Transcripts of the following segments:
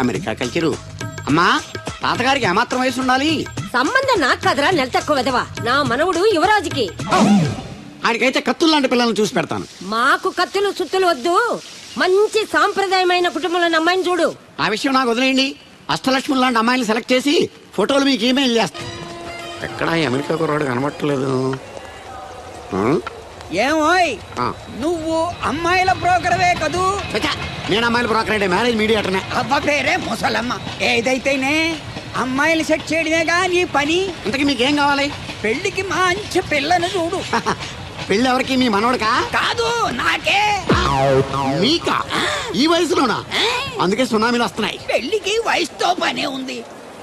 America culture. అమ్మా, తాతగారికి ఏమాత్రం వయసు ఉండాలి? సంబంధం నాకు కదరా, నెల తక్కువ విధవా. నా మనవుడు యువరాజుకి. ఆయనకైతే కత్తులు లాంటి పిల్లల్ని చూసి పెడతాను. మాకు కత్తులు సుత్తులు వద్దు, మంచి సాంప్రదాయమైన కుటుంబంలోని అమ్మాయిని చూడు. ఆ విషయం నాకు వదిలేయండి. అష్టలక్ష్మి లాంటి అమ్మాయిని సెలెక్ట్ చేసి ఫోటోలు మీకు ఈమెయిల్ చేస్తా. ఎక్కడ అమెరికా కుర్రాడు కనబట్టలేదు. ఏమోయ్, నువ్వు అమ్మాయిల బ్రోకర్వే కదూ? నేను అమ్మాయిల బ్రోకర్ అంటే మ్యారేజ్ మీడియాటర్నే. అవ్వ పేరే ముసలమ్మ. ఏదైతేనే అమ్మాయిలు సెట్ చేయడమేగా నీ పని. ఇంతకీ మీకేం కావాలి? పెళ్లికి మంచి పిల్లను చూడు. పెళ్లి ఎవరికి? మీ మనవడకా? కాదు, నాకే. మీకా? ఈ వయసులోనా? అందుకే సునామీలు వస్తున్నాయి. పెళ్లికి వయసుతో పనే ఉంది.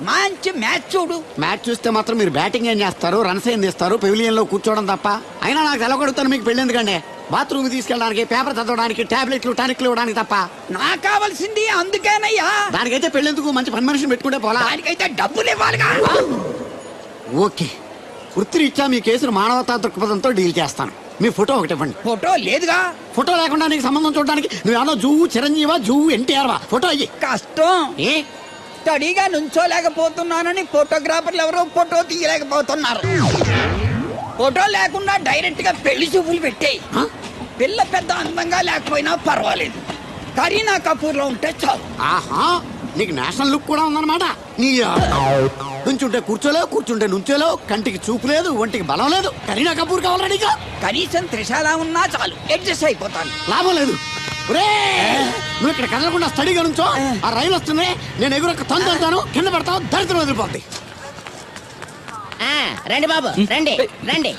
మంచి మ్యాచ్ చూడు. మ్యాచ్ చూస్తే మాత్రం మీరు బ్యాటింగ్ ఏం చేస్తారు, రన్స్ ఏం తీస్తారు, పెవిలియన్ లో కూర్చోవడం తప్ప. అయినా నాకు తెలవగడుగుతాను మీకు పెళ్లి ఎందుకండి? బాత్రూమ్ తీసుకెళ్ళడానికి, పేపర్ చదవడానికి, టాబ్లెట్లు టానిక్లు ఇవ్వడానికి తప్ప. నాకు కావాల్సింది అందుకేనయ్యా. దానికైతే పెళ్లిందుకు మంచి పని మనిషిని పెట్టుకుంటే పోలా. దానికైతే డబ్బులు ఇవ్వాలిగా. ఓకే, వృత్తిరీత్యా మీ కేసును మానవతా దృక్పథంతో డీల్ చేస్తాను. మీ ఫోటో ఒకటి ఇవ్వండి. ఫోటో లేదుగా. ఫోటో లేకుండా నీకు సంబంధం చూడడానికి నువ్వు జూ చిరంజీవా, జూ ఎన్టీఆర్వా? ఫోటో అయ్యి. కష్టం. ఏ స్టడీగా నుంచోలేకపోతున్నానని ఫోటోగ్రాఫర్లు ఎవరో ఫోటో తీయలేకపోతున్నారు. ఫోటో లేకుండా డైరెక్ట్ గా పెళ్లి చూపులు పెట్టేయి. పిల్ల పెద్ద అందంగా లేకపోయినా పర్వాలేదు, కరీనా కపూర్ లో ఉంటే చాలు. ఆహా, నీకు నేషనల్ లుక్ కూడా ఉందన్నమాట. నీ నుంచుంటే కూర్చోలేవు, కూర్చుంటే నుంచోలేవు, కంటికి చూపు లేదు, ఒంటికి బలం లేదు. కరీనా కపూర్ కావాలా నీకు? కనీసం త్రిషాలా ఉన్నా చాలు, అడ్జస్ట్ అయిపోతాను. లాభం లేదు. నువ్వు ఇక్కడ కదలకుండా స్టడీగా నుంచో. ఆ రైలు వస్తుంది, నేను ఎగురొక్క తొందరతాను, కింద పడతావు, దరిద్రం వదిలిపోద్ది. రండి బాబు, రండి రండి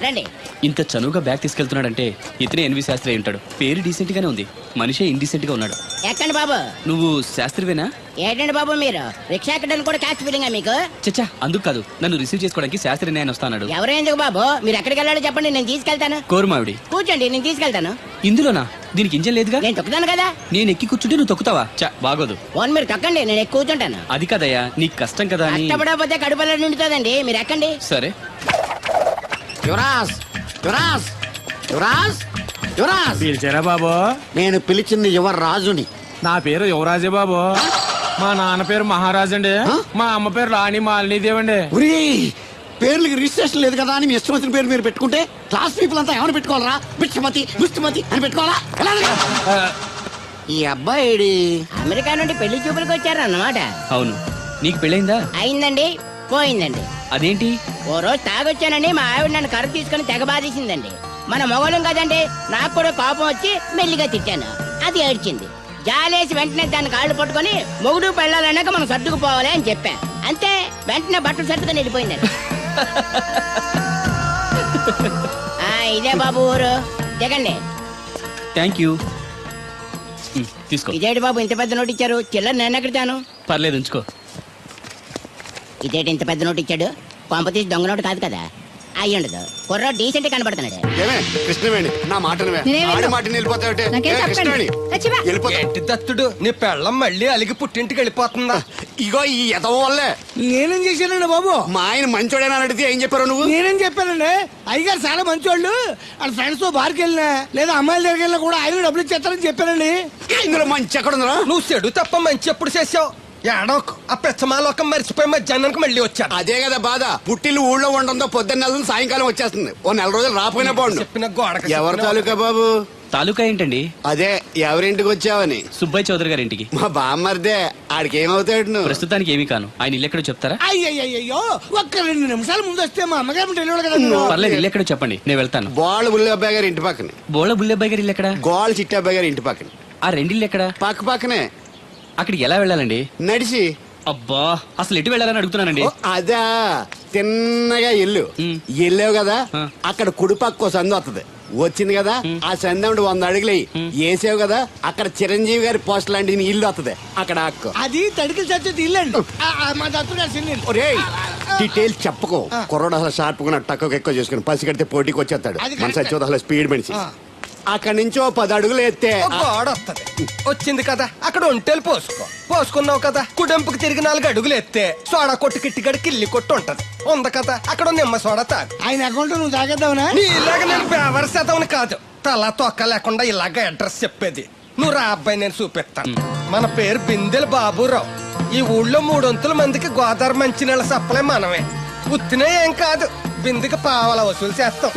రండి. ఇంత చనువుగా బ్యాగ్ తీసుకెళ్తున్నాడంటే ఇతనే ఎన్వి శాస్త్రి అయి ఉంటాడు. పేరు డీసెంట్ గానే ఉంది, మనిషే ఇండీసెంట్ గా ఉన్నాడు. ఎక్కండి బాబు. నువ్వు శాస్త్రివేనా? ఏంటండి బాబు మీరు రిక్షా ఎక్కడానికి కూడా క్యాచ్ ఫీలింగా మీకు? చచ్చా, అందుకు కాదు, నన్ను రిసీవ్ చేసుకోవడానికి శాస్త్రి నేను వస్తాడు. ఎవరు ఎందుకు బాబు? మీరు ఎక్కడికి వెళ్ళాలో చెప్పండి, నేను తీసుకెళ్తాను. కోరుమావిడి. కూర్చోండి, నేను తీసుకెళ్తాను. ఇందులోనా? దీనికి ఇంజన్ లేదుగా. నేను తొక్కుతాను కదా. నేను ఎక్కి కూర్చుంటే నువ్వు తొక్కుతావా? చా, బాగోదు. ఓన్ మీరు తొక్కండి, నేను ఎక్కి కూర్చుంటాను. అది కదయ్యా, నీకు కష్టం కదా అని. కష్టపడకపోతే కడుపులో నిండుతుందండి, మీరు ఎక్కండి. సరే. యువరాజ్, యువరాజ్, యువరాజ్, యువరాజ్. పిలిచారా బాబు? నేను పిలిచింది యువరాజుని. నా పేరు యువరాజే బాబు. మా నాన్న పేరు మహారాజ్ అండి. మా అమ్మ పేరు రాణి మాలినీదేవి అండి. పేర్లకి రిజిస్ట్రేషన్ లేదు కదా అని మీ ఇష్టం వచ్చిన పేరు మీరు పెట్టుకుంటే క్లాస్ పీపుల్ అంతా ఏమైనా పెట్టుకోవాలరా? బిచ్చమతి, ముష్టిమతి అని పెట్టుకోవాలా? ఈ అబ్బాయి అమెరికా నుండి పెళ్లి చూపులకు వచ్చారు అన్నమాట. అవును. నీకు పెళ్ళైందా? అయిందండి, పోయిందండి. అదేంటి? ఓ రోజు తాగొచ్చానండి, మా ఆవిడ నన్ను కర్ర తీసుకుని తెగ బాధేసిందండి. మన మొగలం కదండి, నాకు కూడా కోపం వచ్చి మెల్లిగా తిట్టాను. అది ఏడ్చింది. జాలేసి వెంటనే దాన్ని కాళ్ళు పట్టుకొని మొగుడు పెళ్ళాలన్నాక మనం సర్దుకుపోవాలి అని చెప్పా. అంతే, వెంటనే బట్టలు సర్దుకొని వెళ్ళిపోయిందండి. ఇదే బాబు ఊరు, దిగండి. Thank you. తీసుకో. ఇదేంటి బాబు ఇంత పెద్ద నోటు ఇచ్చారు? చిల్లర నేను ఎక్కడతాను. పర్లేదు, ఉంచుకో. ఇదేంటి ఇంత పెద్ద నోటు ఇచ్చాడు? పంప తీసి దొంగ నోటు కాదు కదా. అయ్యుండదు, కుర్ర డీసెంట్ కనబడుతున్నాడు. కృష్ణవేణి, నా మాట దత్తుడు నీ పెళ్ళం మళ్ళీ అలిగి పుట్టింటికి వెళ్ళిపోతుందా? ఇగో ఈ ఎదవ వల్లే. నేనేం చేశానండి బాబు? మా ఆయన మంచోడేనా అడిగితే ఏం చెప్పారు నువ్వు? నేనేం చెప్పానండి? అయ్యగారు చాలా మంచోళ్ళు. వాళ్ళ ఫ్రెండ్స్ తో బార్కి వెళ్ళినా లేదా అమ్మాయిల దగ్గరికి వెళ్ళినా కూడా ఆయన డబ్బులు ఇచ్చేస్తారని చెప్పానండి. ఇందులో మంచి ఎక్కడ ఉందా? నువ్వు చెడు తప్ప మంచి ఎప్పుడు చేసావు? ఏడోకు ఆ పెచ్చమాలోకం మర్చిపోయి మధ్యాహ్నానికి మళ్ళీ వచ్చాను. అదే కదా బాధ. పుట్టిల్లు ఊళ్ళో ఉండడంతో పొద్దున్న నెల సాయంకాలం వచ్చేస్తుంది. ఓ నెల రోజులు రాపోయినా బాగుండు. చెప్పిన గోడ ఎవరి తాలూకా బాబు? తాలూకా ఏంటండి? అదే ఎవరింటికి వచ్చావని. సుబ్బయ్య చౌదరి గారి ఇంటికి. మా బామ్మర్దే. ఆడికి ఏమవుతాడు నువ్వు? ప్రస్తుతానికి ఏమీ కాను. ఆయన ఇల్లు ఎక్కడో చెప్తారా? అయ్యో, ఒక్క 2 నిమిషాల ముందు వస్తే మా అమ్మగారు తెలియదు కదా. పర్లేదు, ఇల్లు ఎక్కడో చెప్పండి, నేను వెళ్తాను. బోళ్ళ బుల్లి అబ్బాయి గారి ఇంటి పక్కన. బోళ బుల్లెబ్బాయి గారి ఇల్లు ఎక్కడ? గోళ్ళ చిట్టి అబ్బాయి గారి ఇంటి పక్కన. ఆ రెండిల్లు ఎక్కడ? పక్క పక్కనే. అక్కడికి ఎలా వెళ్ళాలండి? నడిచి. అబ్బా, అసలు ఎటు వెళ్ళాలని అడుగుతున్నానండి. అదా, తిన్నగా ఇల్లు వెళ్ళావు కదా, అక్కడ కుడి పక్క సందు వస్తుంది. వచ్చింది కదా, ఆ సందు 100 అడుగులు వేసావు కదా, అక్కడ చిరంజీవి గారి పోస్ట్ లాంటి ఇల్లు వస్తుంది. అక్కడ అక్క అది తడికి చచ్చేది ఇల్లు అండి. మా దత్తు గారు డీటెయిల్స్ చెప్పకు. కుర్రోడు అసలు షార్ప్ గా తక్కువ ఎక్కువ చేసుకుని పసి కడితే పోటీకి వచ్చేస్తాడు. మన సచ్చి అసలు స్పీడ్ మనిషి. అక్కడి నుంచి 10 అడుగులు ఎత్తే గోడ వస్తుంది. వచ్చింది కదా, అక్కడ ఒంటేలు పోసుకున్నావు కదా, కుడెంపుకి తిరిగి 4 అడుగులు ఎత్తే సోడా కొట్టు కిట్టిగడి కిల్లి కొట్టు ఉంటది. ఉంది కదా, అక్కడ నిమ్మ సోడా తాగు. ఆయన అకౌంట్ నువ్వు తాగేద్దావునా? ఇలాగ నేను బేవర్ శాతం కాదు, తల తొక్క లేకుండా ఇలాగ అడ్రస్ చెప్పేది. నువ్వు రా అబ్బాయి, నేను చూపిస్తాను. మన పేరు బిందెల బాబురావు. ఈ ఊళ్ళో 300 మందికి గోదావరి మంచినీళ్ళ సప్లై మనమే. ఉత్తినే ఏం కాదు, బిందెకి పావలా వసూలు చేస్తాం.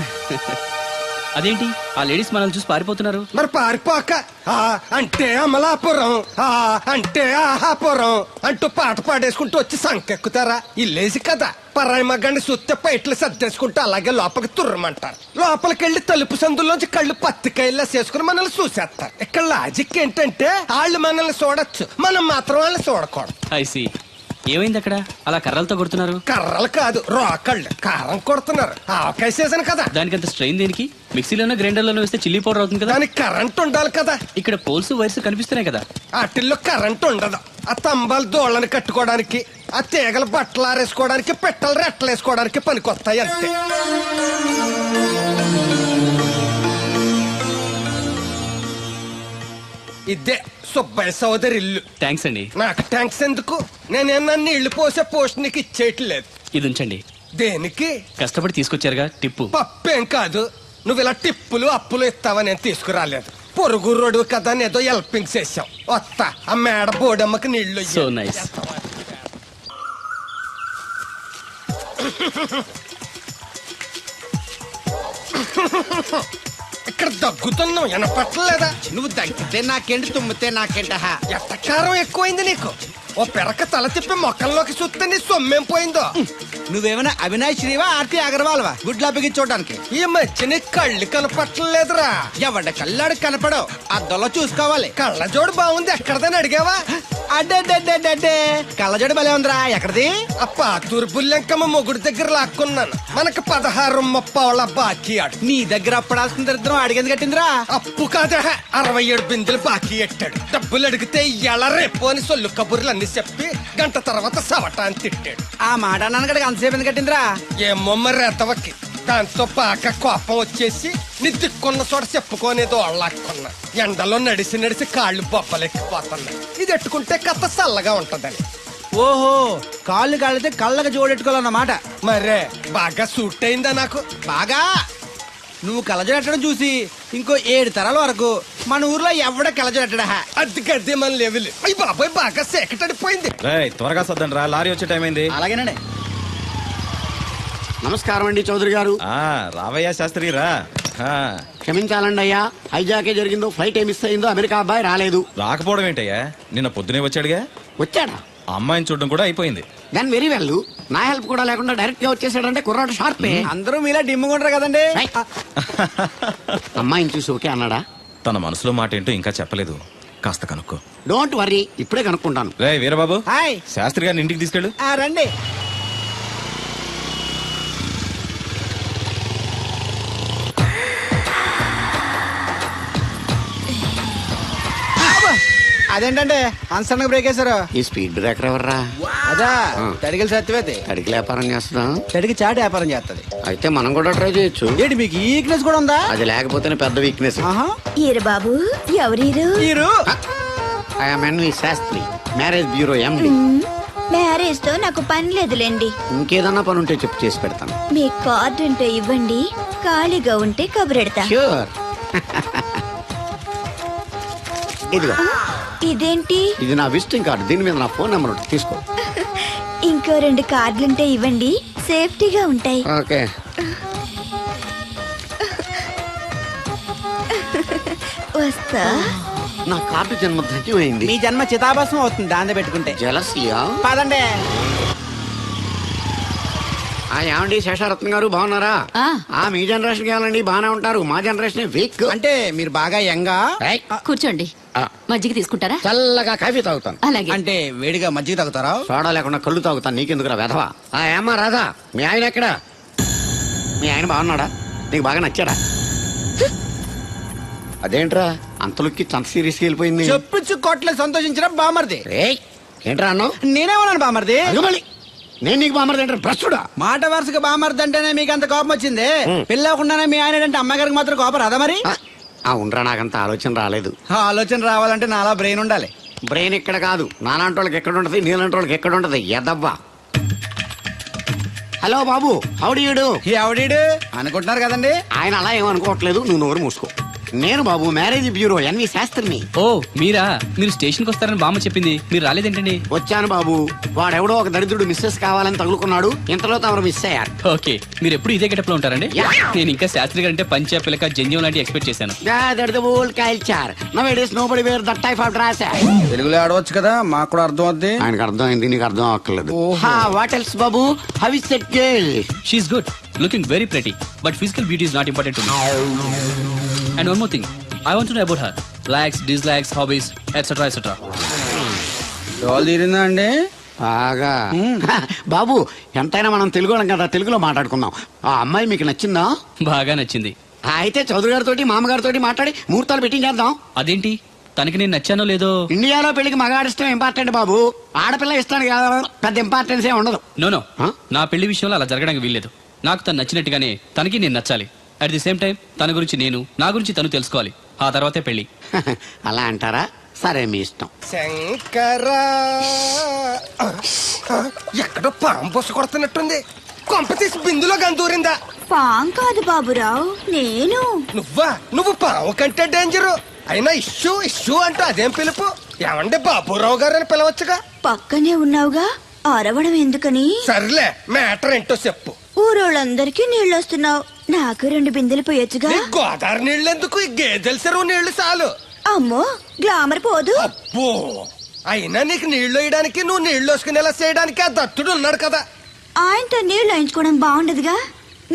అదేంటి ఆ లేడీస్ మనల్ని చూసి పారిపోతున్నారు? మరి పారిపోక ఆ అంటే అమలాపురం, ఆ అంటే ఆహాపురం అంటూ పాట పాడేసుకుంటూ వచ్చి సంకెక్కుతారా? ఇల్లేసి కదా, పరాయి మగ్గాన్ని సుత్తే పైట్లు సర్దేసుకుంటూ అలాగే లోపలికి తుర్రమంటారు. లోపలికెళ్ళి తలుపు సందులోంచి కళ్ళు పత్తికాయల్లా చేసుకుని మనల్ని చూసేస్తారు. ఇక్కడ లాజిక్ ఏంటంటే వాళ్ళు మనల్ని చూడొచ్చు, మనం మాత్రం వాళ్ళని చూడకూడదు. ఐసి ఏమైంది అక్కడ అలా కర్రలతో కొడుతున్నారు? కర్రలు కాదు, రోకళ్ళు కారం కొడుతున్నారు. ఆవకాయ సీజన్ కదా, దానికంత స్ట్రెయిన్ దేనికి? మిక్సీలోనో గ్రైండర్లోనో వేస్తే చిల్లీ పౌడర్ అవుతుంది కదా. దానికి కరెంట్ ఉండాలి కదా. ఇక్కడ పోల్స్ వైర్స్ కనిపిస్తున్నాయి కదా. వాటిల్లో కరెంట్ ఉండదు. ఆ తంబాలు దోళ్ళని కట్టుకోవడానికి, ఆ తీగలు బట్టలు ఆరేసుకోవడానికి, పెట్టలు రెట్టలు వేసుకోవడానికి పనికొస్తాయి అంతే. ఇదే సుబ్బయ్య సోదరి ఇల్లు. థ్యాంక్స్ అండి. నాకు ట్యాంక్స్ ఎందుకు? నేనేమన్నా నీళ్లు పోసే పోస్ట్ నీకు ఇచ్చేయట్లేదు. ఇది ఉంచండి. దేనికి? కష్టపడి తీసుకొచ్చారుగా టిప్పు. పప్పేం కాదు, నువ్వు ఇలా టిప్పులు అప్పులు ఇస్తావా? నేను తీసుకురాలేదు. పొరుగు రోడ్డు కదా అని ఏదో హెల్పింగ్ చేసావు. వస్తా, ఆ మేడ బోడమ్మకి నీళ్లు సో నైస్. ఇక్కడ దగ్గుతున్నావు, వినపట్టలేదా? నువ్వు తగ్గితే నాకేంటి, తుమ్మితే నాకేంట? ఎట్టకారం ఎక్కువైంది నీకు. ఓ పెరక తల తిప్పి మొక్కల్లోకి చూస్తే నీ సొమ్మేం పోయిందో. నువ్వేమైనా అవినాష్ శ్రీవా, ఆర్తి అగర్వాల్వా గుడ్లా బిగించోడానికి? ఈ మధ్య నీ కళ్ళు కనపట్టలేదురా. ఎవడ కళ్ళాడు కనపడవు, అద్దంలో చూసుకోవాలి. కళ్ళజోడు బాగుంది, ఎక్కడదని అడిగావా? అడ్డే కళ్ళజోడు భలే ఉందిరా, ఎక్కడిది? ఆ పాతూరు బుల్లెంకమ్మ మొగుడు దగ్గర లాక్కున్నాను. మనకు 16 బాకీ ఆడు. నీ దగ్గర అప్పడాల్సిన దరిద్రం అడిగింది కట్టిందిరా. అప్పు కాదా, 67 బిందెలు బాకీ ఎట్టాడు. డబ్బులు అడిగితే ఎలా రేపు అని సొల్లు కబుర్లు అన్ని చెప్పి గంట తర్వాత సవటాన్ని తిట్టాడు. ఆ మాట అన్నాను అంతసేపు ఎందుకు కట్టిందిరా? ఏమో మరి రెతవకి. దాంతో బాగా కోపం వచ్చేసి నిద్దుకున్న చోట చెప్పుకోనేదో అళ్ళాక్కున్నా. ఎండలో నడిసి కాళ్ళు బొబ్బలెక్కిపోతున్నాయి. ఇది ఎట్టుకుంటే కథ చల్లగా ఉంటదని. ఓహో, కాళ్ళు కాళ్ళతే కళ్ళకి జోడెట్టుకోవాలన్నమాట. మరే బాగా సూట్ అయిందా నాకు? బాగా. నువ్వు కళ్ళజోడెట్టడం చూసి ఇంకో 7 తరాల వరకు మన ఊర్లో ఎవడ కళ్ళజోడెట్టడా? అది గడ్డి మన లెవెల్. అయ్యి బాబాయ్, బాగా సేకటడిపోయింది. త్వరగా సర్దండి రా, లారీ వచ్చే టైం అయింది. అలాగేనండి. నమస్కారం అండి చౌదరి గారు. రావయ్యా శాస్త్రి రా. క్షమించాలండి అయ్యా, హైజాకే జరిగిందో, ఫ్లైట్ ఏమి మిస్ అయిందో, అమెరికా అబ్బాయి రాలేదు. రాకపోవడం ఏంటయ్యా, నిన్న పొద్దునే వచ్చాడుగా. వచ్చాడా? ఆ అమ్మాయిని చూడడం కూడా అయిపోయింది. దాని వెరీ వెల్. నా హెల్ప్ కూడా లేకుండా డైరెక్ట్ గా వచ్చేసాడంటే కుర్రాడు షార్పే. అందరూ మీలా డిమ్ముకుంటారు కదండి. అమ్మాయిని చూసి ఓకే అన్నాడా? తన మనసులో మాట ఏంటో ఇంకా చెప్పలేదు, కాస్త కనుక్కో. డోంట్ వర్రీ, ఇప్పుడే కనుక్కుంటాను. రే వీరబాబు, హాయ్. శాస్త్రి గారిని ఇంటికి తీసుకెళ్ళు. రండి. అదేంటంటే అన్సన్ బ్రేక్ వేశారు? ఈ స్పీడ్ బ్రేకర్ ఎవర్రా? అదా తడిగిల సత్యవేతి. తడికి వ్యాపారం చేస్తుందా? తడికి చాటి వ్యాపారం చేస్తుంది. అయితే మనం కూడా ట్రై చేయొచ్చు. ఏంటి మీకు ఈ వీక్నెస్ కూడా ఉందా? అది లేకపోతేనే పెద్ద వీక్నెస్. ఈరు బాబు, ఎవరీరు? I'm NV Shastri, marriage bureau MD. Marriage తో నాకు పని లేదులేండి. ఇంకేదన్నా పని ఉంటే చెప్పు, చేసి పెడతాను. మీ కార్డు ఉంటే ఇవ్వండి, ఖాళీగా ఉంటే కబురెడతా. ష్యూర్. ఇదిగో. ఇదేంటి? ఇది నా విజిటింగ్ కార్డు, దీని మీద నా ఫోన్ నెంబర్ ఉంటుంది, తీసుకో. ఇంకో 2 కార్డులుంటే ఇవ్వండి, సేఫ్టీగా ఉంటాయి. ఓకే. వస్తా. నా కార్డు జన్మ ధన్యమైంది. మీ జన్మ చితాభాసం అవుతుంది దాన్ని పెట్టుకుంటే. జలసియా? పదండి. ఏమండి శేషారత్న గారు, బాగున్నారా? మీ జనరేషన్ కావాలండి, బాగానే ఉంటారు. మా జనరేషన్ వీక్. అంటే మీరు బాగా యంగా. కూర్చోండి, మజ్జిగ తీసుకుంటారా? చల్లగా కాఫీ తాగుతాను. అలాగే. అంటే వేడిగా మజ్జిగ తాగుతారా? సోడా లేకుండా కళ్ళు తాగుతాను. నీకెందుకురా వెధవా? ఏమ్మా రాధా, మీ ఆయన ఎక్కడా? మీ ఆయన బాగున్నాడా? నీకు బాగా నచ్చాడా? అదేంట్రా అంతలోకి అంత సీరియస్కి వెళ్ళిపోయింది? చెప్పుచ్చు కొట్ల సంతోషించడం బామర్ది. ఏంట్రా అన్నావు? నేనేమన్నాను బామర్ది? నేను నీకు బామర్ది అంటే ప్రస్తుడా? మాట వరుసగా బామర్ది అంటేనే మీకు అంత కోపం వచ్చింది. పెళ్ళవకుండానే మీ ఆయన అంటే అమ్మాయి గారికి మాత్రం కోపం రాదా మరి? ఉండరా, నాకంత ఆలోచన రాలేదు. ఆలోచన రావాలంటే నాలా బ్రెయిన్ ఉండాలి. బ్రెయిన్ ఇక్కడ కాదు, నాలాంటి వాళ్ళకి ఎక్కడ ఉంటది, నీలాంటి వాళ్ళకి ఎక్కడ ఉంటది? ఎదవ్వా. హలో బాబు, హౌడీయుడు. ఎవడీడు అనుకుంటున్నారు కదండి. ఆయన అలా ఏమనుకోవట్లేదు, నువ్వు నోరు మూసుకో. నేను బాబు మ్యారేజ్ బ్యూరో ఎన్వి శాస్త్రిని. ఓ మీరా? మీరు స్టేషన్కి వస్తారని బామ్మ చెప్పింది, మీరు రాలేదేంటండి? వచ్చాను బాబు. వాడెవడో ఒక దరిద్రుడు మిస్సెస్ కావాలని తగులుకున్నాడు. ఇంతలో తమరు మిస్ అయ్యారు. ఓకే, మీరు ఎప్పుడు ఇదే గెటప్ లో ఉంటారండి? యా. నేను ఇంకా శాస్త్రి గారు అంటే పంచ పిలక జంజం లాంటి ఎక్స్పెక్ట్ చేశాను. Old culture now nobody wear that type of dress. తెలుగులో ఆడవచ్చు కదా, మాకు కూడా అర్థం అవుద్ది. ఆయనకు అర్థం అయింది, నీకు అర్థం అక్కర్లేదు. వాట్ ఎల్స్ బాబు? How is that girl? She's good, looking very pretty, but physical beauty is not important to me. And one more thing, I want to know about her likes, dislikes, hobbies etcetera etcetera. డోల్ తీరిందా అండి? బాగా. బాబు ఎంతైనా మనం తెలుగు వాళ్ళం కదా, తెలుగులో మాట్లాడుకుందాం. ఆ అమ్మాయి మీకు నచ్చిందా? బాగా నచ్చింది. అయితే చౌదరి గారితో మామగారితో మాట్లాడి ముహూర్తాలు పెట్టించేద్దాం. అదేంటి, తనకి నేను నచ్చానో లేదో? ఇండియాలో పెళ్లికి మగాడి ఇష్టం ఇంపార్టెంట్ బాబు. ఆడపిల్ల ఇష్టానికి పెద్ద ఇంపార్టెన్స్ ఏ ఉండదు. No Huh? నా పెళ్లి విషయంలో అలా జరగడానికి వీల్లేదు. నాకు తను నచ్చినట్టుగానే తనకి నేను నచ్చాలి. అట్ ది సేమ్ టైం తన గురించి నేను, నా గురించి తను తెలుసుకోవాలి. ఆ తర్వాతే పెళ్లి. అలా అంటారా? సరే మీ ఇష్టం. శంకరా ఎక్కడో పాము బొస్సు కొడుతున్నట్టుంది. కొంప తీసి బిందులో గందూరిందా? పాం కాదు బాబురావు, నేను. నువ్వు పాము కంటే డేంజరు. అయినా ఇష్యూ ఇష్యూ అంటూ అదేం పిలుపు? ఏమంటే బాబురావు గారు అని పిలవచ్చుగా. పక్కనే ఉన్నావుగా, అరవడం ఎందుకని? సర్లే, మ్యాటర్ ఏంటో చెప్పు. ఊరోళ్ళందరికీ నీళ్ళొస్తున్నావు, నాకు 2 బిందెలు పోయొచ్చుగా. నీ గోదావరి నీళ్ళు ఎందుకు? ఈ గేదెల చెరువు నీళ్లు చాలు. అమ్మో, గ్లామర్ పోదు. అబ్బో, అయినా నీకు నీళ్లు వేయడానికి, నువ్వు నీళ్లు వేసుకునేలా చేయడానికి ఆ దత్తుడు ఉన్నాడు కదా. ఆయనతో నీళ్లు వేయించుకోవడం బాగుండదుగా.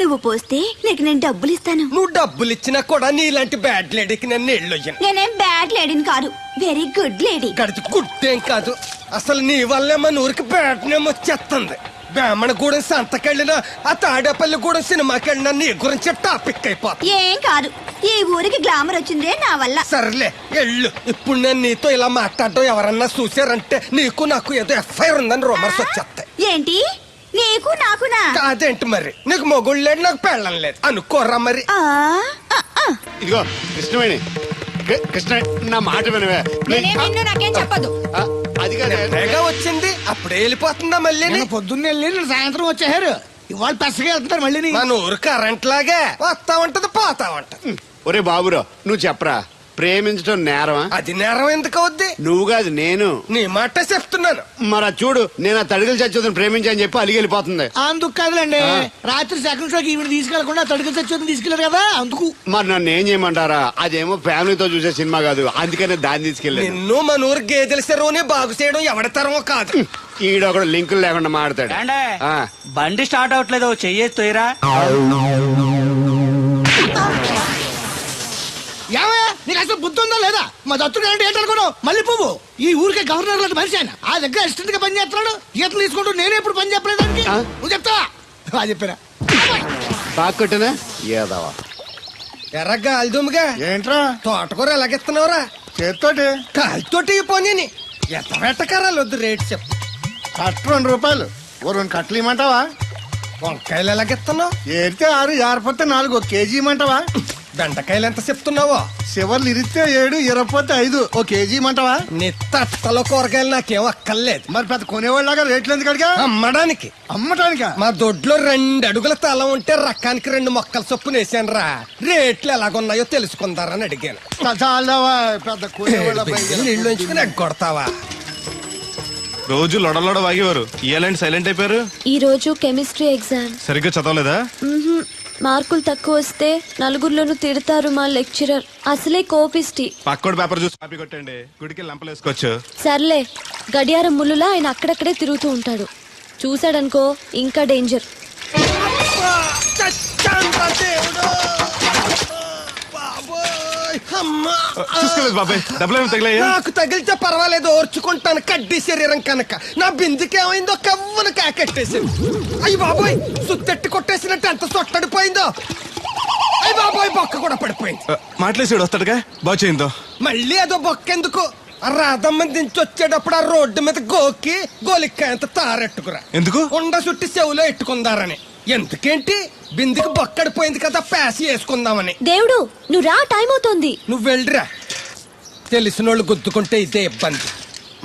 నువ్వు పోస్తే నీకు నేను డబ్బులు ఇస్తాను. నువ్వు డబ్బులు ఇచ్చినా కూడా నీలాంటి బ్యాడ్ లేడీకి నేను నీళ్లు ఇయ్యను. నేనేం బ్యాడ్ లేడీని కాదు, వెరీ గుడ్ లేడీ. గడిచి గుడ్డేం కాదు. అసలు నీ వల్లే మన ఊరికి బ్యాట్నేమో వచ్చేస్తుంది. బ్రాహ్మణగూడెం సంతకెళ్ళినా, ఆ తాడేపల్లిగూడెం సినిమాకెళ్ళినా నీ గురించి టాపిక్ అయిపోతుంది. ఏం కాదు, ఈ ఊరికి గ్లామర్ వచ్చిందే నా వల్ల. సర్లే ఎళ్ళు. ఇప్పుడు నేను నీతో ఇలా మాట్లాడటం ఎవరన్నా చూసారంటే నీకు నాకు ఏదో ఎఫ్ఐఆర్ ఉందని రూమర్స్ వచ్చేస్తాయి. ఏంటి, నీకు నాకునా? కాదేంటి మరి? నీకు మొగుళ్ళు లేదు, నాకు పెళ్ళం లేదు అనుకోరా మరి. ఆ, ఆ, ఆ. ఇదిగో కృష్ణవేణి, కృష్ణ నా మాట వినవే. నాకేం చెప్పదు. అది కాదే. తెగ వచ్చింది, అప్పుడే వెళ్ళిపోతుందా మళ్ళీ? నేను పొద్దున్న వెళ్ళి నేను సాయంత్రం వచ్చేసారు. ఇవాళ పెసగా వెళ్తున్నారు మళ్ళీ. మన ఊరు కరెంట్ లాగే వస్తా ఉంటది, పోతా ఉంటది. ఒరే బాబురా, నువ్వు చెప్పరా, ప్రేమించడం నేరమా? అది నేరం ఎందుకు అవుద్ది? నువ్వు కాదు నేను. నీ మాట చెప్తున్నాను. మరి అది చూడు, నేను ఆ తడికలు చచ్చోదని ప్రేమించని చెప్పి అలిగి వెళ్ళిపోతుంది. అందుకు కాదులేండి, రాత్రి సెకండ్ షోకి ఈవిడ తీసుకెళ్లకుండా తడికి తెచ్చి తీసుకెళ్లారు కదా, అందుకు. మరి నన్ను ఏం చేయమంటారా? అదేమో ఫ్యామిలీతో చూసే సినిమా కాదు, అందుకనే దాన్ని తీసుకెళ్ళాను. నిన్ను మన ఊరు గేదెల చెరువుని బాగు చేయడం ఎవరి తరమో కాదు. ఈడొకడు లింకులు లేకుండా మాడతాడు. ఆ. బండి స్టార్ట్ అవట్లేదు, చెయ్యేసి తోయరా. ఏమయ్యా, నీకు అసలు బుద్ధి ఉందా లేదా? మా దత్తుడు అంటే ఏంటనుకున్నావు? మళ్ళీ పువ్వు ఈ ఊరికే గవర్నర్ లాంటి మనిషి ఆయన. ఆ దగ్గర అసిస్టెంట్ గా పని చేస్తున్నాడు. ఈతలు తీసుకుంటూ నేనే ఇప్పుడు పని చెప్పలేదు దానికి. నువ్వు చెప్తావా? బాగా చెప్పారా? బాగా కొట్టినా ఏదవా ఎర్ర గాలిదుమ్ముగా ఏంట్రా తోటకూర ఎలాగెత్తున్నావురా? చేత్తోటి కాలితోటి పోనీ ఎంత పెట్టకరాలు వద్దు, రేట్ చెప్పు. కట్ట 2 రూపాయలు, ఓ 2 కట్టలు ఇమ్మంటావా? వంకాయలు ఎలాగెత్తున్నావు? ఏరితే 6, జారిపోతే 4, 1 కేజీ ఇమ్మంటావా? బెండకాయలు ఎంత చెప్తున్నావో? చివర్లు ఇరిస్తే 7, ఇరపోతే 5, 1 కేజీ ఇమ్మంటావా? నీ తట్టలో కూరగాయలు నాకేం అక్కర్లేదు. మరి పెద్ద కొనేవాళ్ళగా రేట్లు ఎందుకు అడిగా? అమ్మడానికి. అమ్మటానికా? మా దొడ్లో 2 అడుగుల తల ఉంటే రకానికి 2 మొక్కల చొప్పున వేసాను రా. రేట్లు ఎలాగున్నాయో తెలుసుకుందారని అడిగాను. చాలదావా, పెద్ద కొనేవాళ్ళ నీళ్ళు ఉంచుకుని ఎగ్గొడతావా? రోజు లొడలొడ వాగేవారు, ఇయాలంటి సైలెంట్ అయిపోయారు. ఈ రోజు కెమిస్ట్రీ ఎగ్జామ్. సరిగ్గా చదవలేదా? మార్కులు తక్కువ వస్తే నలుగురిలోనూ తిడతారు మా లెక్చరర్. అసలే కోపిస్టి. పక్కోడు పేపర్ చూసి కాపీ కొట్టండి, గుడికి లంపలేసుకోవచ్చు. సర్లే, గడియారం ముళ్ళులా ఆయన అక్కడక్కడే తిరుగుతూ ఉంటాడు. చూశాడనుకో ఇంకా డేంజర్. చూసుకోలేదు బాబాయ్, డబ్బులు తగిలాయా? నాకు తగిలితే పర్వాలేదు, ఓర్చుకుంటాను. కడ్డీ శరీరం కనుక నా బిందుకేమైందో కవ్వను కాకెట్టేసింది. అయ్యి బాబోయ్, సుత్తెట్టి కొట్టేసినట్టు ఎంత సొట్టడిపోయిందో. అయ్యి బాబోయ్, బొక్క కూడా పడిపోయింది. మాట్లాడేసాడు వస్తాడుగా, బాగు చేయిందో. మళ్ళీ అదో బొక్క ఎందుకు? రాధమ్మ దించి వచ్చేటప్పుడు ఆ రోడ్డు మీద గోకి గోలిక్కాయంత తారెట్టుకురా. ఎందుకు? ఉండ చుట్టి చెవులో ఎట్టుకుందారని. ఎందుకేంటి? బిందుకి బొక్కడిపోయింది కదా, ప్యాసి వేసుకుందామని. దేవుడు, నువ్వు రా, టైం అవుతోంది. నువ్వు వెళ్ళిరా. తెలిసినోళ్ళు గుద్దుకుంటే ఇదే ఇబ్బంది.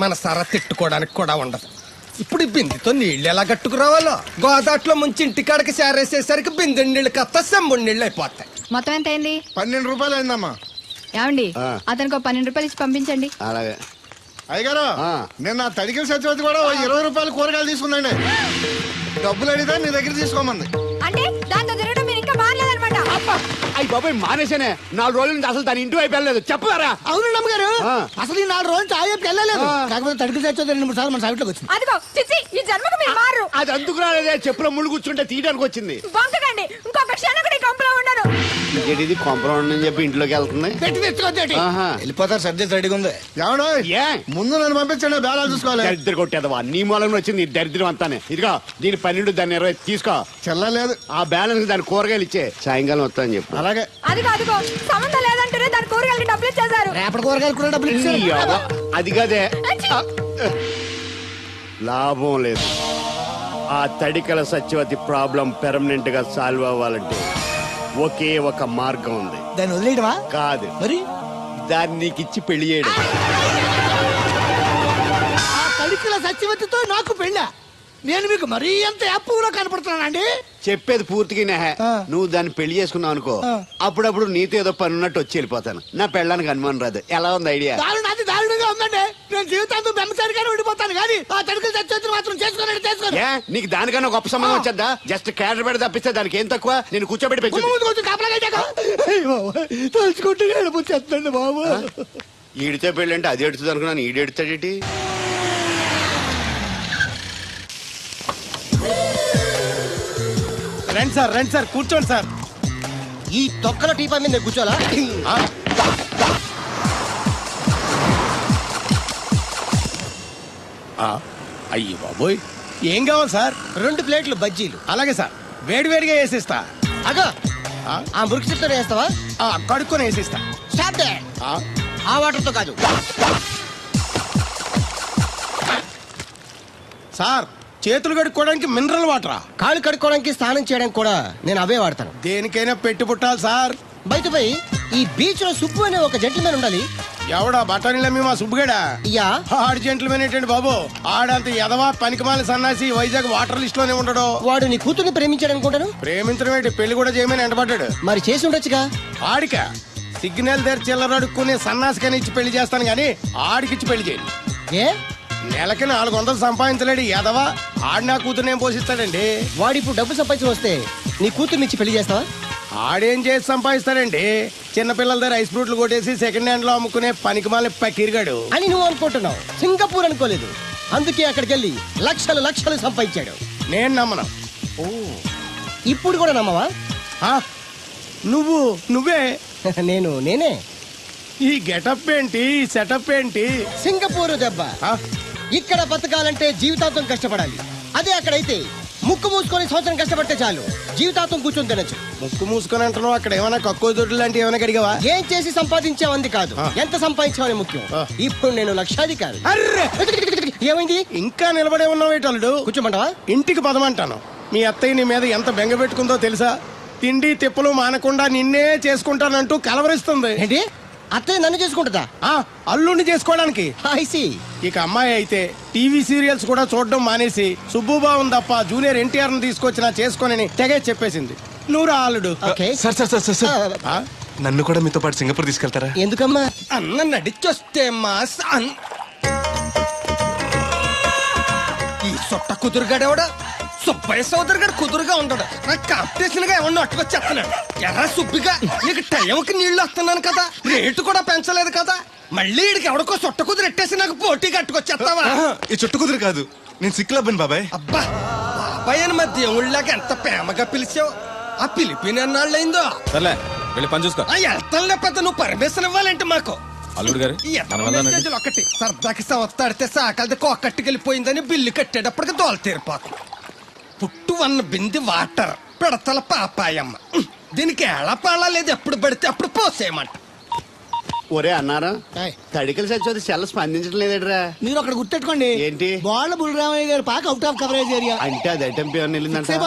మన సర తిట్టుకోవడానికి కూడా ఉండదు. ఇప్పుడు ఈ బిందెతో నీళ్ళు ఎలా కట్టుకురావాలో. గోదాట్లో ముంచి ఇంటికాడకి సారేసేసరికి బిందె నీళ్ళు కత్త సెంబుడి నీళ్ళు అయిపోతాయి. మొత్తం ఎంత అయింది? 12 రూపాయలు అయిందమ్మా. ఏమండి ఆ. అతనికి 12 రూపాయలు ఇచ్చి పంపించండి. అలాగే అయ్యగారు నిన్న తడికిల సత్యవతి కూడా 20 రూపాయలు కూరగాయలు తీసుకుందండి. డబ్బులు అడిగితే నీ దగ్గర తీసుకోమంది. అంటే దాంతో తిరగడం మీరు ఇంకా మారలేదన్నమాట. అయ్యి బాబాయ్ మానేశానే 4 రోజుల నుంచి అసలు దాని ఇంటి వైపు వెళ్ళలేదు చెప్పారా? అవును అమ్మగారు, ఆ. అసలు ఈ 4 రోజులు చాయకి వెళ్ళలేదు. ఆ. కాకపోతే తడికిల సత్యవతి 2-3 సార్లు మన సైట్లోకి వచ్చింది. అదిగో చిచ్చి ఈ జన్మకు మీరు మారు. అది అందుకు రాలేదే, చెప్పులో ముళ్ళు కూర్చుంటే తీయడానికి వచ్చింది. బొంకకండి, ఇంకొక క్షణం కూడా ఈ కంపలో ఉండను. ఇది కాంపౌండ్ అని చెప్పి ఇంట్లోకి వెళ్తుంది. పెట్టి తెచ్చుకోద్దేటి. ఆహా. వెళ్ళిపోతారు, సర్ది రెడీగా ఉంది. ఏమన్నా ఏ ముందు నన్ను పంపించండి, బేరాలు చూసుకోవాలి. దరిద్ర కొట్టేదవా నీ మూలంగా వచ్చింది ఈ దరిద్రం అంతానే. ఇదిగో దీని 12 దాన్ని 20 తీసుకో. చెల్లలేదు. ఆ బ్యాలెన్స్ దాని కూరగాయలు ఇచ్చే సాయంకాలం వస్తాయని చెప్పు. అలాగే. అదిగో సంబంధం లేదంటూనే దాని కూరగాయలకి డబ్బులు ఇచ్చేశారు. రేపటి కూరగాయలు కూడా డబ్బులు ఇచ్చారు. నీ అవ్వ. అది కదే లాభం లేదు. ఆ తడికల సత్యవతి ప్రాబ్లం పెర్మనెంట్ గా సాల్వ్ అవ్వాలంటే ఒకే ఒక మార్గం ఉంది. దాన్ని వదిలేయడమా? కాదు మరి దాన్ని నీకు ఇచ్చి పెళ్లి చేయడం. ఆ తడికిల సత్యవతితో నాకు పెళ్ళ. నేను మీకు మరీ ఎంత యాప్లో కనపడుతున్నానండి. చెప్పేది పూర్తిగా నెహ. ఆ. నువ్వు దాన్ని పెళ్లి చేసుకున్నావు అనుకో, ఆ. అప్పుడప్పుడు నీతో ఏదో పని ఉన్నట్టు వచ్చి వెళ్ళిపోతాను. నా పెళ్ళడానికి అనుమానం రాదు. ఎలా ఉంది ఐడియా? అది దారుణంగా ఉందండి. నేను జీవితాంతం బెమ్మసారిగానే ఉండిపోతాను కానీ ఆ తడికిల సత్యవతిని మాత్రం చేసుకోను. ఏ నీకు దానికన్నా గొప్ప సంబంధం వచ్చేద్దా? జస్ట్ క్యాడర్ పెడితే తప్పిస్తే దానికి ఏం తక్కువ? నేను కూర్చోబెట్టి పెంచు. తలుచుకుంటే ఏడిపోతుంది బాబు. ఈడితే పెళ్ళి అంటే అది ఎడుతుంది అనుకున్నాను. ఈడు ఎడుతాడేటి? రండి సార్ కూర్చోండి సార్. ఈ తొక్కల టీపా మీద కూర్చోాలా? అయ్యి బాబోయ్, ఏం కావాలి సార్? 2 ప్లేట్లు బజ్జీలు. అలాగే సార్, వేడివేడిగా వేసిస్తా. అగో ఆ మురికి చెప్తాను వేస్తావా? కడుక్కొని వేసిస్తా. స్టాప్ దే. ఆ వాటర్ తో కాదు సార్, చేతులు కడుక్కోవడానికి మినరల్ వాటరా? కాళ్ళు కడుక్కోవడానికి స్నానం చేయడానికి కూడా నేను అవే వాడతాను. దేనికైనా పెట్టి పుట్టాలి సార్. బయట పోయి ఈ బీచ్ లో సుబ్బు అనే ఒక జెంటిల్మెన్ ఉండాలి. ఎవడా బఠానీలమ్మి మా సుబ్బుగడా? యా. ఆడు జెంట్లమెన్ ఏంటండి బాబు? ఆడంత ఎదవా పనికిమాల సన్నాసి వైజాగ్ వాటర్ లిస్ట్ లోనే ఉండడు. వాడు నీ కూతుర్ని ప్రేమించాడు అనుకుంటాను. ప్రేమించడం ఏంటి, పెళ్లి కూడా చేయమని ఎంటబడ్డాడు. మరి చేసి ఉండొచ్చుగా. ఆడిక సిగ్నల్ దగ్గర చిల్లర అడుక్కునే సన్నాసికని ఇచ్చి పెళ్లి చేస్తాను గానీ ఆడికిచ్చి పెళ్లి చేయండి. ఏ నెలకి 400 సంపాదించలేడు ఎదవా. ఆడి నా కూతురు ఏం పోషిస్తాడండి? వాడు ఇప్పుడు డబ్బు సంపాదించి వస్తే నీ కూతుర్ని ఇచ్చి పెళ్లి చేస్తావా? ఆడేం చేసి సంపాదిస్తాడండి? చిన్నపిల్లల దగ్గర ఐస్ ఫ్రూట్లు కొట్టేసి సెకండ్ హ్యాండ్ లో అమ్ముకునే పనికిమాల పకీర్గాడు అని నువ్వు అనుకుంటున్నావు. సింగపూర్ అనుకోలేదు. అందుకే అక్కడికి వెళ్ళి లక్షలు సంపాదించాడు. నేను నమ్మను. ఇప్పుడు కూడా నమ్మవా? ఆ? నువ్వే నేనే. ఈ గెటప్ ఏంటి, ఈ సెటప్ ఏంటి? సింగపూర్ దెబ్బ. ఆ? ఇక్కడ బతకాలంటే జీవితాంతం కష్టపడాలి. అదే అక్కడైతే ముక్కు మూసుకొని సంవత్సరం కష్టపడితే చాలు, జీవితాంతం కూర్చొని తినచ్చు. ముక్కు మూసుకొని అంటున్నావు, అక్కడ ఏమైనా కక్కువ దొడ్లు లాంటి ఏమైనా అడిగావా? ఏం చేసి సంపాదించావంది కాదు, ఎంత సంపాదించావని ముఖ్యం. ఇప్పుడు నేను లక్షాధికారి. అర్రే, ఏమైంది? ఇంకా నిలబడే ఉన్నావు ఏటల్లుడు? కూర్చోమంటావా? ఇంటికి పదమంటాను. మీ అత్తయ్య నీ మీద ఎంత బెంగ పెట్టుకుందో తెలుసా? తిండి తిప్పలు మానకుండా నిన్నే చేసుకుంటానంటూ కలవరిస్తుంది. ఏంటి? అత్తయ్య నన్ను చేసుకుంటుందా? అల్లుడిని చేసుకోవడానికి. I see. ఇక అమ్మాయి అయితే టీవీ సీరియల్స్ కూడా చూడడం మానేసి సుబ్బుబాబుని తప్ప జూనియర్ ఎన్టీఆర్ ని తీసుకొచ్చినా చేసుకోనని తెగే చెప్పేసింది. నువ్వు రా అల్లుడు. Okay. సార్ ఆ? నన్ను కూడా మీతో పాటు సింగపూర్ తీసుకెళ్తారా? ఎందుకమ్మా? అన్న నడిచొస్తే మాస్ ఈ సొట్ట కుదురుగాడేవాడా? సుబ్బయ్య సోదరు గారు కుదురుగా ఉండడు. నాకు కాంపిటీషన్ గా ఏమన్నా అట్టుకొచ్చేస్తున్నాడు. ఎర్ర సుబ్బిగా నీకు టైంకి నీళ్లు వస్తున్నాను కదా, రేటు కూడా పెంచలేదు కదా, మళ్ళీ వీడికి ఎవడికో సొట్ట కుదురు ఎట్టేసి నాకు పోటీ కట్టుకొచ్చేస్తావా? ఈ చుట్టు కుదురు కాదు, నేను సిక్కులబ్బను బాబాయ్. అబ్బా, బాబాయ్ అని మా దేవుళ్ళకి ఎంత ప్రేమగా పిలిచావు. ఆ పిలిపిన ఎన్నాళ్ళైందో. సర్లే, వెళ్ళి పని చూసుకో. వెళ్తానులే పెద్ద, నువ్వు పర్మిషన్ ఇవ్వాలంటే మాకు. అల్లుడు గారు మెసేజ్లు ఒకటి సరదాకి సంస్థాడితే సాకలది కోకట్టుకెళ్ళిపోయిందని బిల్లు కట్టేటప్పటికి దోల తీరిపోతుంది. పుట్టు 1 బింది వాటర్ పెడతల పాపాయమ్మ. దీనికి ఎలా పాలా లేదు, ఎప్పుడు పడితే అప్పుడు పోసేయమంట. ఒరే అన్నారా, తడికల సత్యవతి సెల్ స్పందించడం లేదట్రా. మీరు అక్కడ గుర్తెట్టుకోండి. ఏంటి? బాల బుల్రామయ్య గారు పాక అవుట్ ఆఫ్ కవరేజ్ ఏరియా. అంటే అది ఐటమ్ పేరు వెళ్ళిందంట.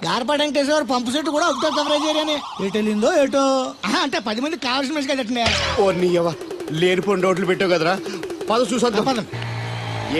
గార్పాటి వెంకటేశ్వర పంపు సెట్ కూడా అవుట్ ఆఫ్ కవరేజ్ ఏరియానే. ఎటు వెళ్ళిందో ఏటో. అంటే 10 మంది కావాల్సిన మనిషి కదండి. ఓ నీయవా, లేనిపోండి రోడ్లు పెట్టావు కదరా. పద చూసొద్దాం.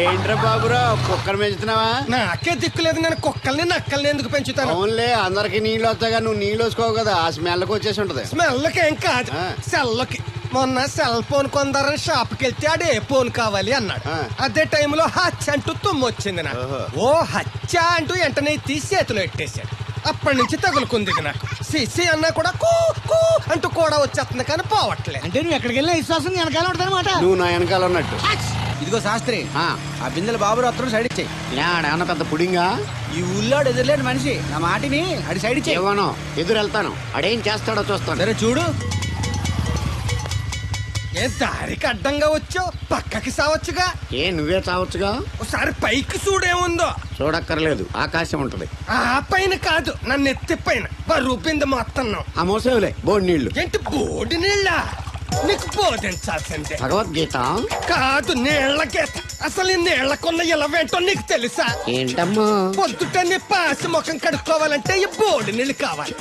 ఏంట్రా బాబురా, కుక్కర్ పెంచుతున్నావా? నాకే దిక్కులేదు, నేను కుక్కల్ని నక్కల్ని ఎందుకు పెంచుతాను? అవునులే, అందరికి నీళ్ళు వస్తాగా, నువ్వు నీళ్ళు వేసుకోవు కదా, ఆ స్మెల్కి వచ్చేసి ఉంటది. స్మెల్కి ఏం కాదు, సెల్లకి. మొన్న సెల్ ఫోన్ కొందరని షాప్కి వెళ్తే ఆడు ఏ ఫోన్ కావాలి అన్నాడు. అదే టైంలో హచ్చ అంటూ తుమ్మొచ్చింది నాకు. ఓ హచ్చ అంటూ వెంటనే తీసి చేతిలో ఎట్టేశాడు. అప్పటి నుంచి తగులుకుంది ఇది నాకు. సిసి అన్నా కూడా కూ కూ అంటూ కూడా వచ్చేస్తుంది కానీ పోవట్లేదు. అంటే నువ్వు ఎక్కడికి వెళ్ళినా విశ్వాసం వెనకాల ఉంటుందన్నమాట. నువ్వు నా వెనకాల ఉన్నట్టు. ఇదిగో శాస్త్రి, ఆ బిందెల బాబు అత్తరు సైడ్ ఇచ్చేయి. ఏమన్నా పెద్ద పుడింగా? ఈ ఊళ్ళో ఎదురులేని మనిషి నా మాటిని అడి సైడ్ ఇచ్చేయి. ఇవ్వను, ఎదురు వెళ్తాను. అడేం చేస్తాడో చూస్తాను. సరే చూడు. ఏ దారికి అడ్డంగా వచ్చావు, పక్కకి సావచ్చుగా. ఏ నువ్వే చావచ్చుగా. ఒకసారి పైకి చూడేముందో. చూడక్కర్లేదు, ఆకాశం ఉంటది. ఆ పైన కాదు, నన్ను ఎత్తి పైన రూపింది మొత్తం. ఆ మోసేవులే బోడి నీళ్లు. ఏంటి బోడి నీళ్ళ? నీకు బోధించాల్సిందే. భగవద్గీత కాదు, నీళ్ళ గీత. అసలు ఈ నీళ్ళకున్న ఇలవేంటో నీకు తెలుసా? ఏంటమ్మా? పొద్దుట నీ పాసి ముఖం కడుక్కోవాలంటే ఈ బోడి నీళ్ళు కావాలి.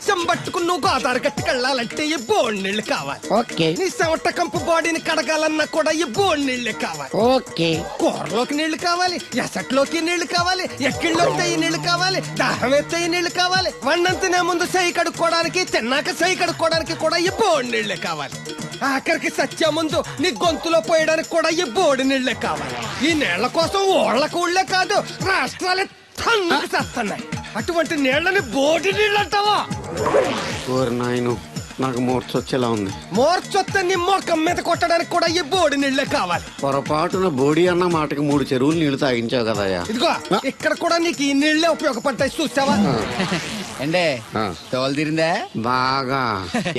చెంబట్టుకుని నువ్వు గోదావరి గట్టుకు వెళ్ళాలంటే ఈ బోడి నీళ్ళు కావాలి. ఓకే. నీ చెమట కంపు బాడీని కడగాలన్నా కూడా ఈ బోడి నీళ్ళే కావాలి. ఓకే. కూరలోకి నీళ్లు కావాలి, ఎసట్లోకి నీళ్లు కావాలి, ఎక్కిళ్ళలోకి ఈ నీళ్లు కావాలి, దాహం ఎత్తే ఈ నీళ్లు కావాలి. వండం తినే ముందు సై కడుక్కోవడానికి, తిన్నాక సై కడుక్కోవడానికి కూడా ఈ బోడి నీళ్లే కావాలి. ఆఖరికి సత్య ముందు నీ గొంతులో పోయడానికి కూడా ఈ బోడి నీళ్లే కావాలి. ఈ నీళ్ల కోసం ఓళ్లకు ఊళ్ళే కాదు, రాష్ట్రాలే తన్నుకు చేస్తున్నాయి. అటువంటి నీళ్లని బోడి నీళ్ళు అంటావా? నాయను, నాకు మూర్చొచ్చేలా ఉంది. మోర్చొత్తే నీ మొఖం మీద కొట్టడానికి కూడా ఈ బోడి నీళ్లే కావాలి. పొరపాటున బోడి అన్న మాటకి 3 చెరువులు నీళ్లు తాగించావు కదయ్యా. ఇదిగో ఇక్కడ కూడా నీకు ఈ నీళ్లే ఉపయోగపడతాయి, చూసావా? ఏండే తోలు తీరిందా? బాగా.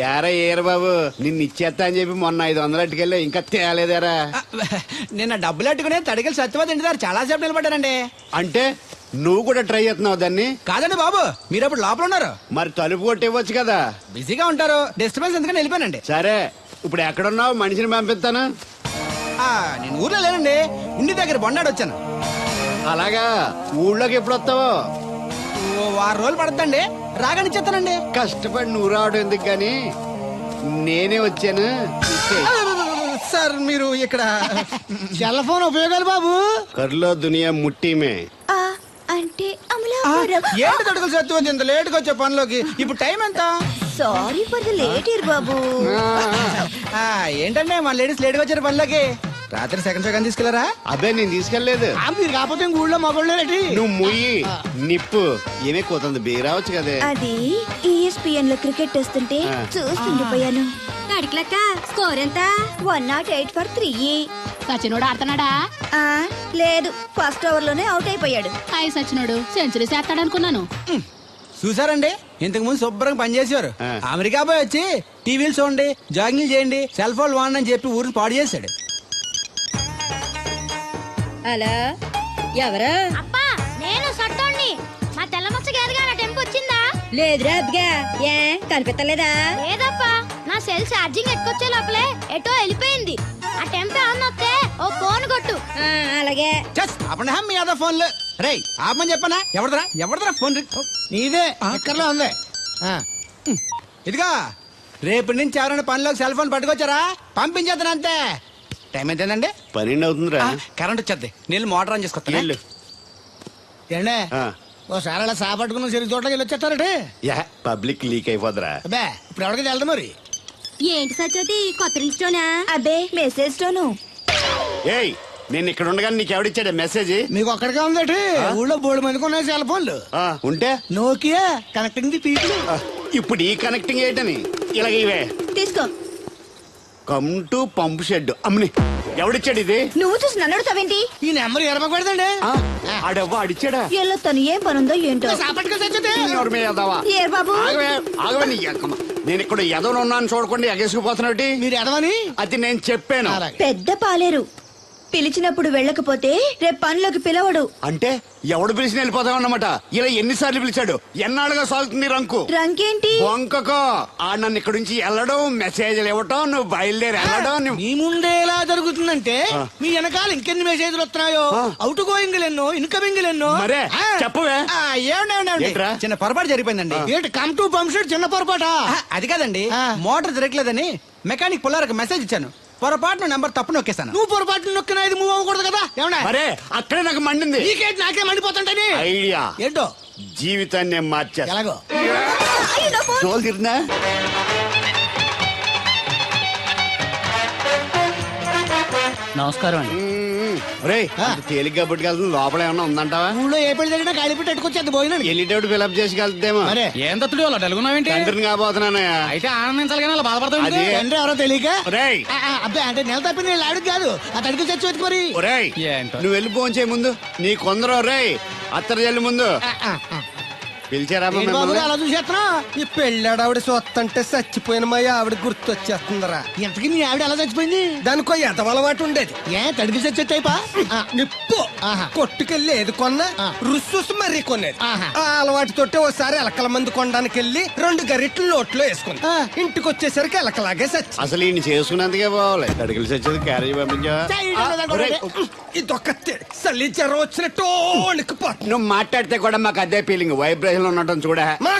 యారా ఏరు బాబు, నిన్ను ఇచ్చేస్తా అని చెప్పి మొన్న 500 అట్టుకెళ్ళి ఇంకా తేలేదారా? నిన్న డబ్బులు అట్టుకునే తడికలు సత్యవతి ఇంటి దగ్గర చాలా సేపు నిలబడ్డానండి. అంటే నువ్వు కూడా ట్రై చేస్తున్నావు దాన్ని? కాదండి బాబు, మీరు అప్పుడు లోపల ఉన్నారు. మరి తలుపు కొట్టివ్వచ్చు కదా. బిజీగా ఉంటారు, డిస్టర్బెన్స్ ఎందుకని వెళ్ళిపోయానండి. సరే, ఇప్పుడు ఎక్కడున్నావు? మనిషిని పంపిస్తాను. నేను ఊర్లో లేనండి, ఇంటి దగ్గర బొండాడు వచ్చాను. అలాగా, ఊళ్ళోకి ఎప్పుడు వస్తావో? 6 రోజులు పడుతుందండి, రాగానే చెప్తానండి. కష్టపడి నువ్వు రావడం ఎందుకు గాని నేనే వచ్చాను. సార్ మీరు ఇక్కడ సెల్ ఫోన్ ఉపయోగాలు బాబు. కర్లో దునియా ముట్టిమే అంటే ఏంటి తడుకులు సత్యవతి ఇంత లేట్ గా వచ్చే పనిలోకి? ఇప్పుడు టైం ఎంత? Sorry for the late year బాబు. ఏంటంటే మన లేడీస్ లేట్ గా వచ్చారు పనిలోకి. రాత్రి సెకండ్ సెకండ్ తీసుకెళ్లారా? అదే నేను తీసుకెళ్లేదు. మీరు కాకపోతే ఊళ్ళో మగోళ్ళేటి. నువ్వు ముయ్యి నిప్పు ఏమే కోతుంది బీరావచ్చు కదే. అది ESPN లో క్రికెట్ టెస్తుంటే చూస్తుండిపోయాను. అడిగిలక్క స్కోర్ ఎంత? 108 for 3. సచినోడు ఆడుతున్నాడా? లేదు, ఫస్ట్ ఓవర్ లోనే అవుట్ అయిపోయాడు. హాయ్ సచినోడు సెంచరీ చేస్తాడనుకున్నాను. చూసారండి, ఇంతకు ముందు శుభ్రంగా పనిచేసేవారు. అమెరికా పోయి వచ్చి టీవీలు చూడండి, జాగింగ్ చేయండి, సెల్ ఫోన్ వాడండి అని చెప్పి ఊరిని పాడు చేశాడు. అలా ఎవరా? అబ్బా, నేను సట్టోణ్ణి. మా తెల్లమచ్చ గారిగా నా టెంపు వచ్చిందా? లేదురా అబ్బగా, ఏ కనిపెట్టలేదా? లేదప్పా, నా సెల్ ఛార్జింగ్ ఎక్కొచ్చే లోపలే ఎటో వెళ్ళిపోయింది. ఆ టెంపు అన్నొస్తే ఓ ఫోన్ కొట్టు. అలాగే. అప్పుడు మీ అదా ఫోన్లు రేయ్ ఆపమని చెప్పనా? ఎవరిదరా ఫోన్? నీదే, ఎక్కర్లో ఉంది. ఇదిగా రేపటి నుంచి ఎవరైనా పనిలోకి సెల్ ఫోన్ పట్టుకొచ్చారా పంపించేద్దాను అంతే. టైం ఎంతేనండి? 12 అవుతుందిరా. కరెంట్ వచ్చేది, నీళ్ళు మోటార్ ఆన్ చేసుకొస్తా. ఏండే ఓసారి అలా సాపట్టుకున్న సరి చోట్లకి వెళ్ళి వచ్చేస్తారటే. యా, పబ్లిక్ లీక్ అయిపోద్రా. అబ్బే, ఇప్పుడు ఎవరికి వెళ్దాం మరి? ఏంటి సత్యవతి, కొత్త రింగ్స్టోనా? అబ్బే, మెసేజ్ తోను. ఏయ్, నేను ఇక్కడ ఉండగానే నీకు ఎవడిచ్చాడు మెసేజ్? మీకు ఒక్కడికే ఉందటి. ఊళ్ళో 3 మందికి ఉన్నాయి సెల్ ఫోన్లు. ఉంటే నోకియా కనెక్టింగ్ ది పీపుల్. ఇప్పుడు ఈ కనెక్టింగ్ ఏంటని ఇలాగ ఇవే తీసుకో. Come to pump shed. అమ్మని ఎవడిచ్చాడు ఇది? నువ్వు చూసి నన్ను అడుగుతావేంటి? ఈ నెంబర్ ఎరమకూడదండి. ఆడవ్వ అడిచాడా? ఎల్లో తను ఏం పనుందో ఏంటో. ఏ బాబు, ఆగవే నీ ఎక్కమ్మ. నేను ఇక్కడ ఎదవనున్నాను చూడకుండా ఎగేసుకుపోతున్నట్టు. మీరు ఎదవని అది నేను చెప్పాను. పెద్ద పాలేరు. పిలిచినప్పుడు వెళ్ళకపోతే రేపు పనిలోకి పిలవడు. అంటే ఎవడు పిలిచిన వెళ్ళిపోతావు అన్నమాట. ఇలా ఎన్నిసార్లు పిలిచాడు? ఎన్నాళ్ళుగా సాగుతుంది రంకు. రంకేంటి? వంకకో. ఆ నన్ను ఇక్కడ నుంచి వెళ్ళడం, మెసేజ్లు ఇవ్వటం, నువ్వు బయలుదేరి వెళ్ళడం. మీ ముందే ఎలా జరుగుతుందంటే మీ వెనకాల ఇంకెన్ని మెసేజ్లు వస్తున్నాయో. అవుట్ గోయింగ్ ఎన్నో, ఇన్కమింగ్ ఎన్నో. మరే చెప్పవే. చిన్న పొరపాటు జరిగిపోయిందండి. ఏంటి కమ్ టు పంప్ షెడ్ చిన్న పొరపాట? అది కాదండి, మోటార్ తిరగలేదని మెకానిక్ పుల్లారకు మెసేజ్ ఇచ్చాను. పొరపాటున నెంబర్ తప్పు నొక్కేసాను. నువ్వు పొరపాటు నొక్కినా ఇది మూవ్ అవ్వకూడదు కదా. ఏమన్నా మరే అక్కడే నాకు మండింది. నీకేంటి నాకే మండిపోతుంటని ఐడియా ఏంటో జీవితాన్ని మార్చేస్తా. ఎలాగో తోలు తిరినా నమస్కారం అండి. రే తేలిగ్గా పుట్టుకెళ్తుంది లోపల ఏమన్నా ఉందంటావా? ఊళ్ళో ఏ పెళ్లి జరిగినా కాళీపెట్టి ఎట్టుకొచ్చేది పోయినాడు. వెళ్ళేటప్పుడు ఫిలప్ చేసి వెళ్తేమో. మరే ఏం తత్తుడు అలా డలుగున్నావేంటి? తండ్రిని కాబోతున్నానయ్యా. అయితే ఆనందించాలి కానీ అలా బాధపడతావు అది తండ్రి ఎవరో తెలియక ఒరేయ్ అబ్బాయి అంటే నెల తప్పి నేను ఆడికి కాదు ఆ తడికి చచ్చి వచ్చి మరి ఒరేయ్ ఏంటో. నువ్వు వెళ్ళి ఫోన్ చేయ ముందు నీ కొందరు రేయ్ అత్తరు చెల్లి ముందు పిలిచారా ఏంటి బాబు అలా చూసేస్తున్నా? ఈ పెళ్ళాడావిడ సొత్తంటే చచ్చిపోయిన మా ఆవిడ గుర్తొచ్చేస్తుందరా. ఇంతకీ మీ ఆవిడ ఎలా చచ్చిపోయింది? దానికో ఎదవలవాటు ఉండేది. ఏ తడికి చచ్చి టైపా? నిప్పు కొట్టుకెళ్ళి ఏది కొన్నా రుస్సుస్ మరీ కొనేది. ఆహా. ఆ అలవాటుతోటి ఓసారి ఎలకల మందు కొనడానికి వెళ్ళి 2 గరిట్లు నోట్లో వేసుకుంది. ఇంటికి వచ్చేసరికి ఎలకలాగే చచ్చి. అసలు ఈయన చేసుకున్నందుకే పోవాలి. తడికలు చచ్చేది క్యారేజ్ పంపించావా? ఇదొక చలి జ్వరం వచ్చినట్టు వణికిపోతుంది. నువ్వు మాట్లాడితే కూడా మాకు అదే ఫీలింగ్ వైబ్రేషన్ ఉండటం చూడ.